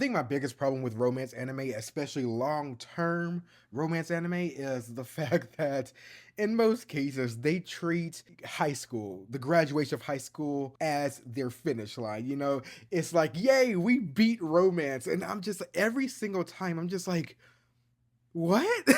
think my biggest problem with romance anime, especially long term romance anime, is the fact that in most cases they treat high school, the graduation of high school, as their finish line. It's like, yay, we beat romance. And I'm just, every single time, I'm just like, what?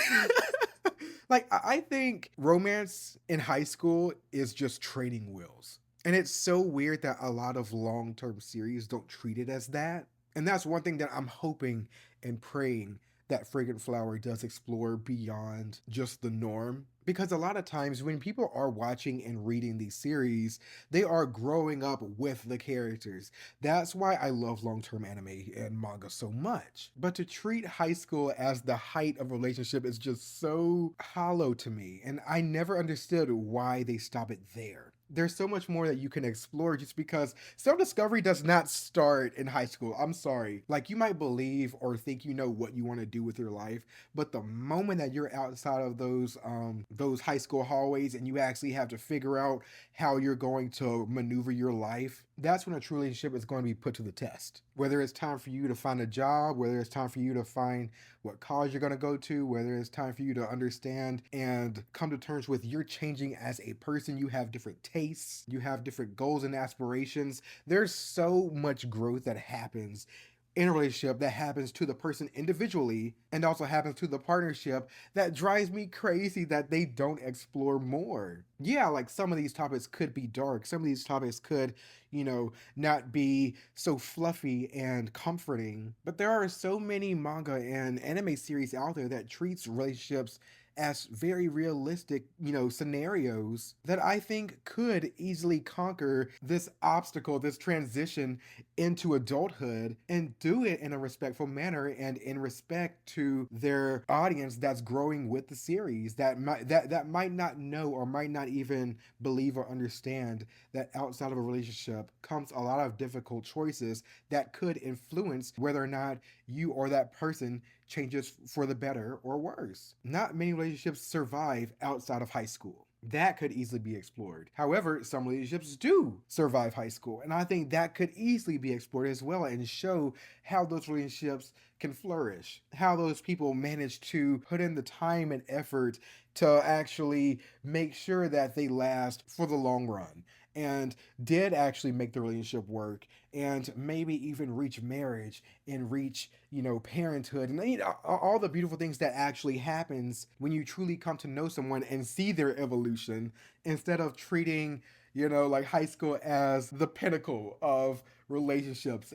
Like, I think romance in high school is just training wheels. And it's so weird that a lot of long term series don't treat it as that. And that's one thing that I'm hoping and praying that Fragrant Flower does explore beyond just the norm. Because a lot of times when people are watching and reading these series, they are growing up with the characters. That's why I love long term anime and manga so much. But to treat high school as the height of a relationship is just so hollow to me. And I never understood why they stop it there. There's so much more that you can explore just because self discovery does not start in high school. I'm sorry. Like, you might believe or think you know what you want to do with your life, but the moment that you're outside of those high school hallways and you actually have to figure out how you're going to maneuver your life, that's when a true relationship is going to be put to the test. Whether it's time for you to find a job, whether it's time for you to find what college you're going to go to, whether it's time for you to understand and come to terms with you're changing as a person, you have different tastes, you have different goals and aspirations. There's so much growth that happens in a relationship that happens to the person individually and also happens to the partnership that drives me crazy that they don't explore more. Yeah, like some of these topics could be dark. Some of these topics could, not be so fluffy and comforting. But there are so many manga and anime series out there that treats relationships as very realistic, scenarios that I think could easily conquer this obstacle, this transition into adulthood and do it in a respectful manner and in respect to their audience that's growing with the series that might not know or might not even believe or understand that outside of a relationship comes a lot of difficult choices that could influence whether or not you or that person changes for the better or worse. Not many relationships survive outside of high school. That could easily be explored. However, some relationships do survive high school, and I think that could easily be explored as well and show how those relationships can flourish, how those people manage to put in the time and effort to actually make sure that they last for the long run and did actually make the relationship work and maybe even reach marriage and reach parenthood and all the beautiful things that actually happens when you truly come to know someone and see their evolution instead of treating like high school as the pinnacle of relationships.